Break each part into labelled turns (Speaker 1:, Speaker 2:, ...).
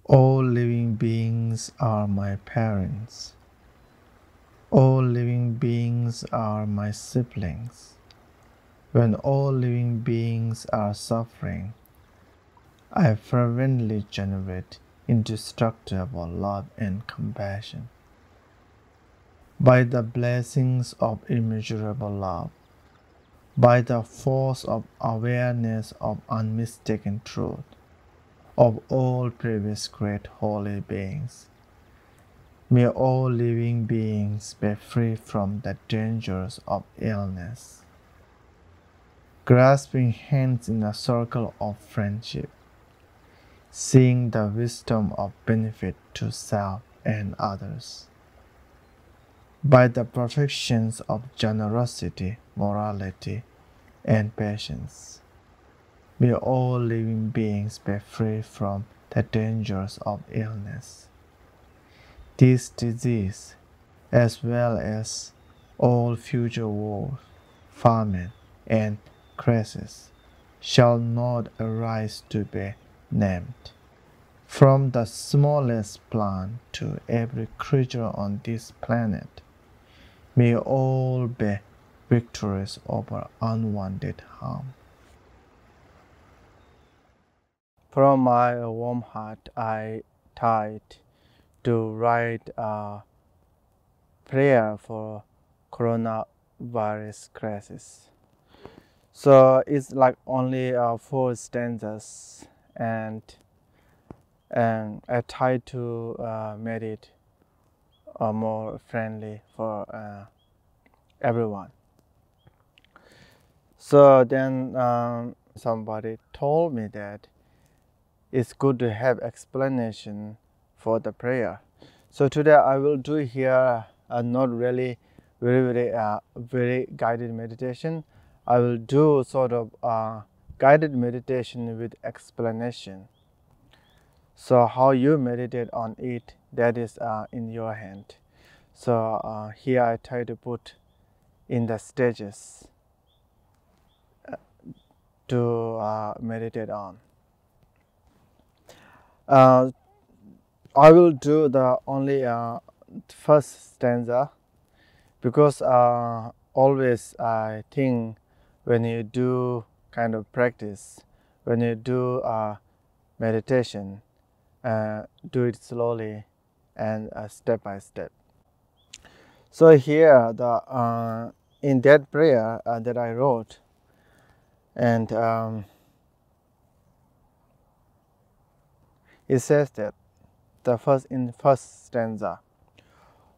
Speaker 1: All living beings are my parents. All living beings are my siblings. When all living beings are suffering, I fervently generate indestructible love and compassion. By the blessings of immeasurable love, by the force of awareness of unmistaken truth, of all previous great holy beings, may all living beings be free from the dangers of illness. Grasping hands in a circle of friendship, seeing the wisdom of benefit to self and others. By the perfections of generosity, morality, and patience, may all living beings be free from the dangers of illness. This disease, as well as all future wars, famine, and crises, shall not arise to be named. From the smallest plant to every creature on this planet, may all be victorious over unwanted harm. From my warm heart, I tried to write a prayer for coronavirus crisis. So it's like only 4 stanzas, and I try to make it more friendly for everyone. So then somebody told me that it's good to have explanation for the prayer. So today I will do here not really very guided meditation. I will do sort of guided meditation with explanation. So how you meditate on it, that is in your hand. So here I try to put in the stages to meditate on. I will do the only first stanza, because always I think when you do kind of practice, when you do meditation, do it slowly and step by step. So here, in that prayer that I wrote, and it says that in first stanza,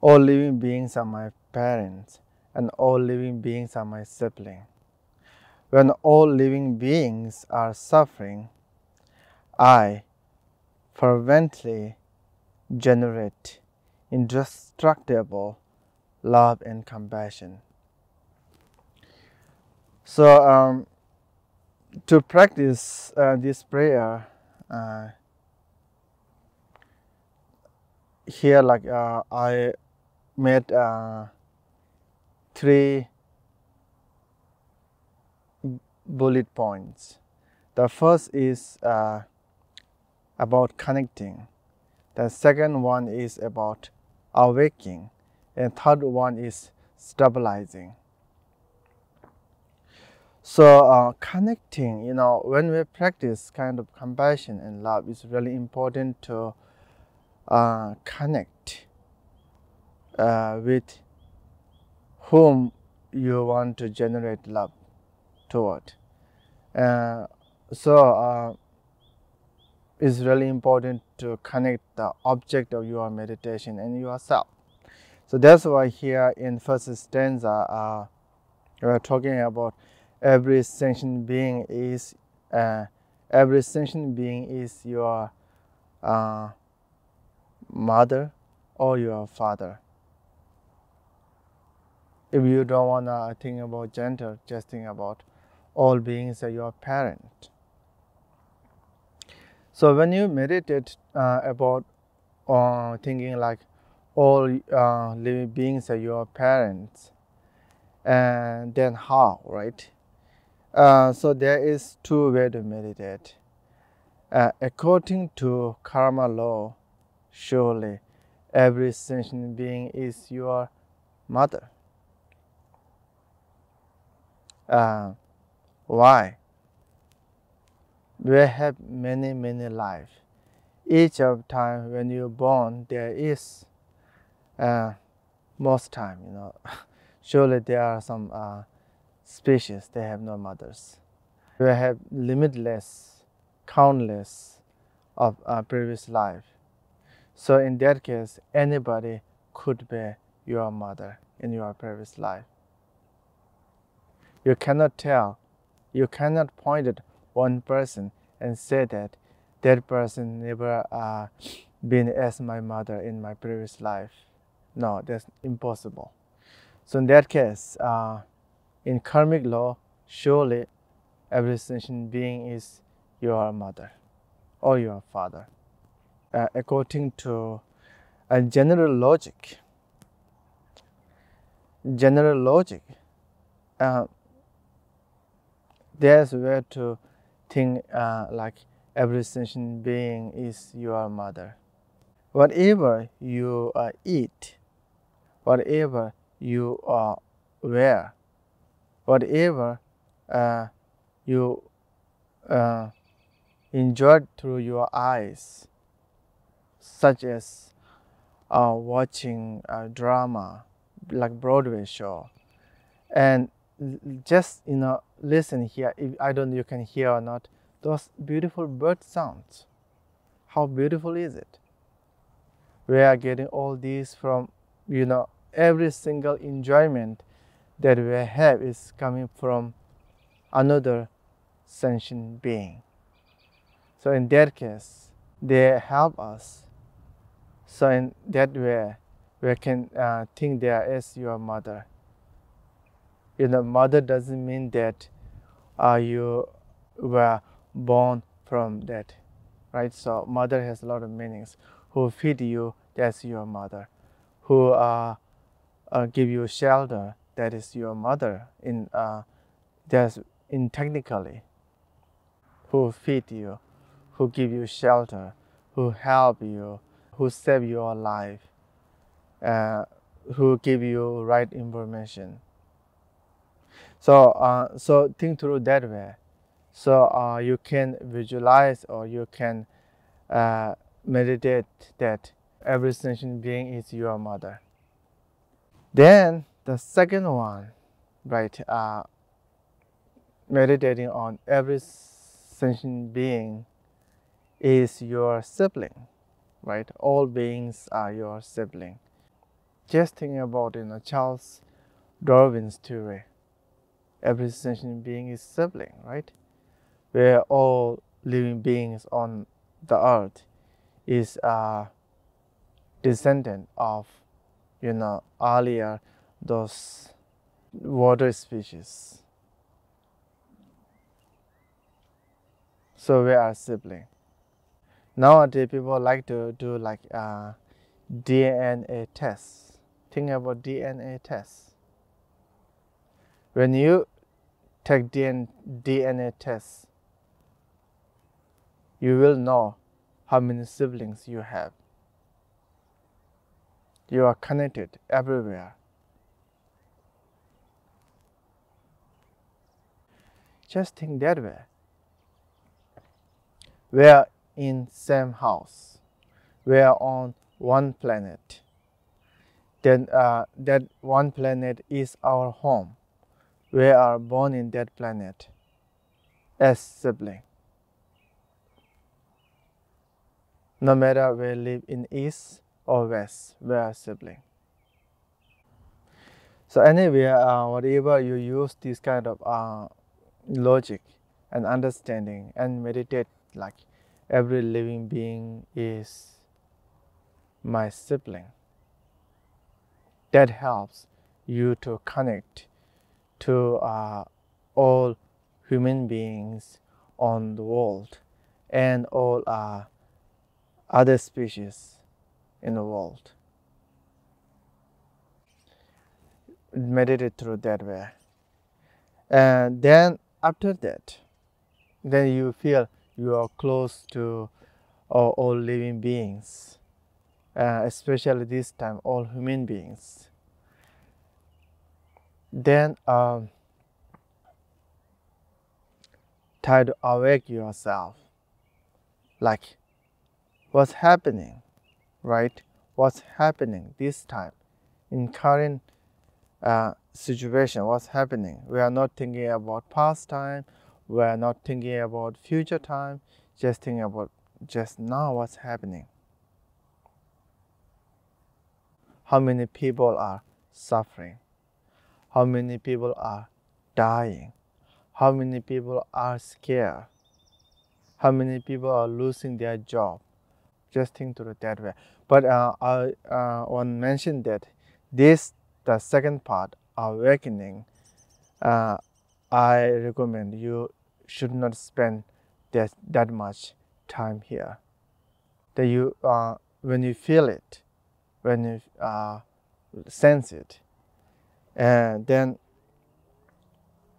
Speaker 1: all living beings are my parents, and all living beings are my siblings. When all living beings are suffering, I fervently generate indestructible love and compassion. So to practice this prayer, here I made 3 bullet points. The first is about connecting. The second one is about awakening, and third one is stabilizing. So connecting, when we practice kind of compassion and love, it's really important to connect with whom you want to generate love toward. So it's really important to connect the object of your meditation and yourself. So that's why here in first stanza we are talking about every sentient being is your mother or your father. If you don't want to think about gender, just think about all beings are your parent. So when you meditate about thinking like all living beings are your parents, and then how, right? So there is 2 ways to meditate. According to karma law, surely every sentient being is your mother. Why? We have many lives. Each of time when you're born, there is most time, surely there are some species they have no mothers. We have limitless, countless of previous life. So in that case, anybody could be your mother in your previous life. You cannot tell, you cannot point at one person and say that that person never been as my mother in my previous life. No, that's impossible. So in that case, in karmic law, surely every sentient being is your mother or your father. According to a general logic, there's where to think like every sentient being is your mother. Whatever you eat, whatever you wear, whatever you enjoy through your eyes, such as watching a drama like Broadway show, and just listen here. If I don't know you can hear or not, those beautiful bird sounds. How beautiful is it? We are getting all these from every single enjoyment that we have is coming from another sentient being. So in that case, they help us. So in that way, we can think they are as your mother. Mother doesn't mean that you were born from that, right? So mother has a lot of meanings. Who feed you, that's your mother. Who give you shelter, that is your mother. In technically, who feed you, who give you shelter, who help you, who save your life, who give you right information. So think through that way. So you can visualize or you can meditate that every sentient being is your mother. Then the second one, right? Meditating on every sentient being is your sibling, right? All beings are your sibling. Just think about Charles Darwin's theory. Every sentient being is sibling, right? Where all living beings on the earth is a descendant of earlier those water species. So we are sibling. Nowadays people like to do like DNA tests. Think about DNA tests. When you take DNA tests, you will know how many siblings you have. You are connected everywhere. Just think that way. We are in same house. We are on one planet. Then that one planet is our home. We are born in that planet as sibling. No matter we live in east or west, we are sibling. So anyway, whatever you use this kind of logic and understanding and meditate, like every living being is my sibling. That helps you to connect to all human beings on the world and all other species in the world. Meditate through that way. And then after that, then you feel you are close to all living beings, especially this time all human beings. Then try to awake yourself, like what's happening, right? What's happening this time in current situation? What's happening? We are not thinking about past time, we are not thinking about future time, just thinking about just now what's happening. How many people are suffering? How many people are dying? How many people are scared? How many people are losing their job? Just think through that way. But I want to mention that this, the second part, awakening, I recommend you should not spend that much time here. That you, when you feel it, when you sense it, and then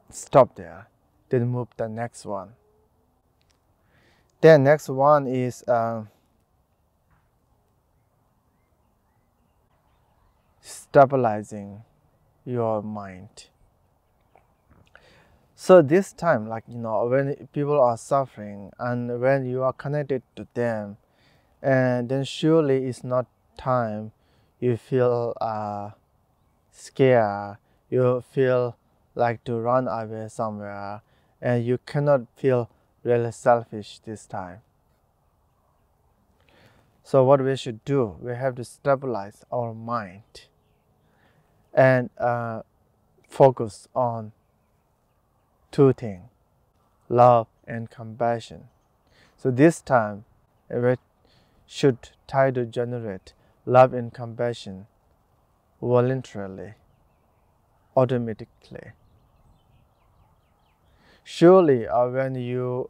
Speaker 1: stop there. Then move the next one. Then next one is stabilizing your mind. So this time, like, when people are suffering and when you are connected to them, and then surely it's not time you feel scared, you feel like to run away somewhere, and you cannot feel really selfish this time. So what we should do, we have to stabilize our mind and focus on two things, love and compassion. So this time we should try to generate love and compassion voluntarily, automatically. Surely when you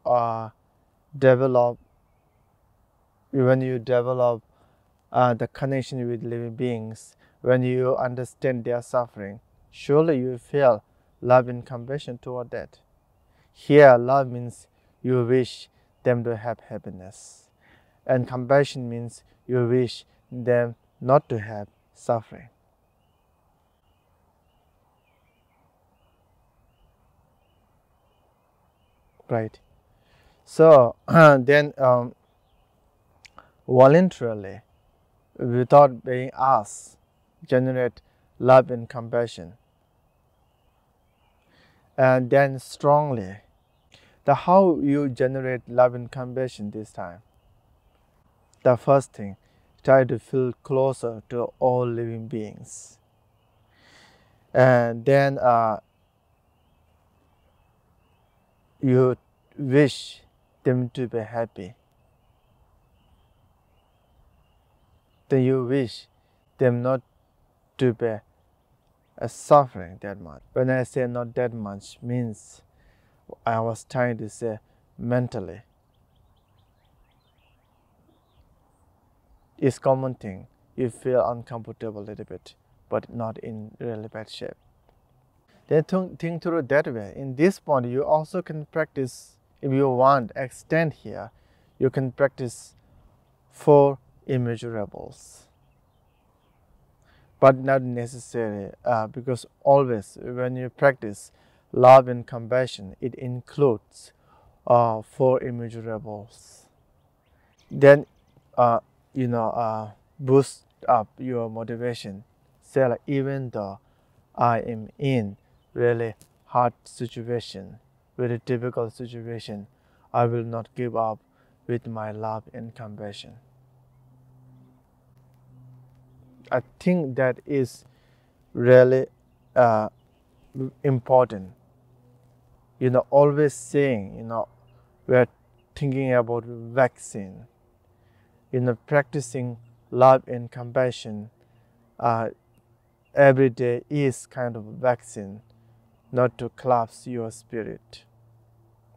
Speaker 1: develop the connection with living beings, when you understand their suffering, surely you feel love and compassion toward that. Here, love means you wish them to have happiness, and compassion means you wish them not to have suffering. Right. So then voluntarily, without being asked, generate love and compassion. And then strongly, how you generate love and compassion this time. The first thing, try to feel closer to all living beings. And then you wish them to be happy. Then you wish them not to be suffering that much. When I say not that much, means I was trying to say mentally. It's common thing. You feel uncomfortable a little bit, but not in really bad shape. Then think through that way. In this point, you also can practice, if you want, extend here, you can practice 4 immeasurables. But not necessary, because always when you practice love and compassion, it includes 4 immeasurables. Then boost up your motivation. Say like, even though I am in really hard situation, very difficult situation, I will not give up with my love and compassion. I think that is really important. Always saying, we are thinking about vaccine. Practicing love and compassion every day is kind of vaccine, not to collapse your spirit.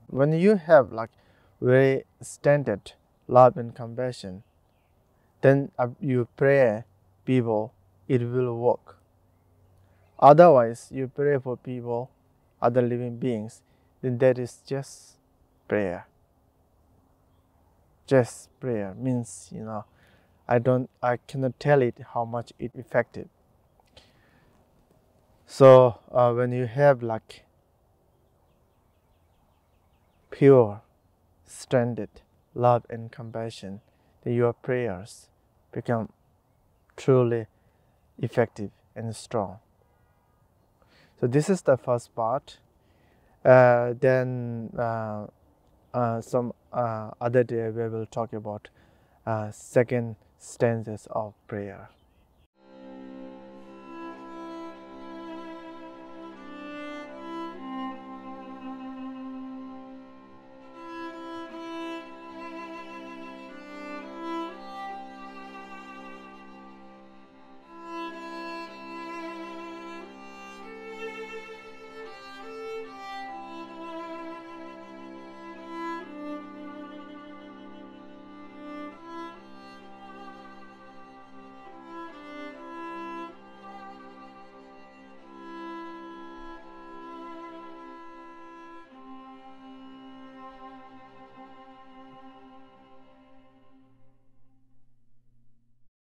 Speaker 1: When you have like very standard love and compassion, then you pray people, it will work. Otherwise, you pray for people, other living beings, then that is just prayer. just prayer means, I cannot tell it how much it affected. So when you have like pure, stranded love and compassion, then your prayers become truly effective and strong. So this is the first part. Then some other day we will talk about second stanzas of prayer.